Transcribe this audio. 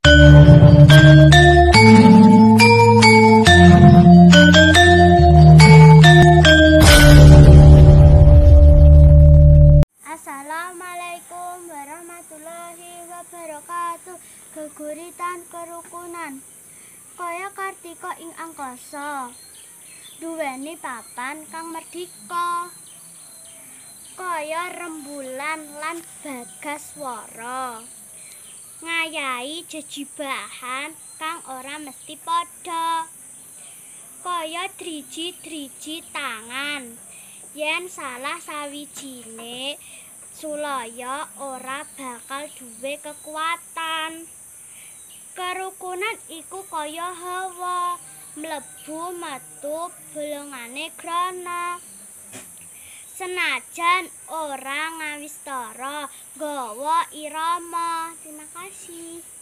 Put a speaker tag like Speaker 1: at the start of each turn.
Speaker 1: Assalamualaikum warahmatullahi wabarakatuh. Geguritan kerukunan. Kaya Kartika ing angkasa, duweni papan kang merdika. Kaya rembulan lan Bagaswara, ngayahi jejibahan kang ora mesti padha. Kaya driji-driji tangan, yen salah sawijine sulaya ora bakal duwe kekuatan. Kerukunan iku kaya hawa, mlebu metu bolongane grana. Senajan ora ngawistara, nggawa irama. Terima kasih.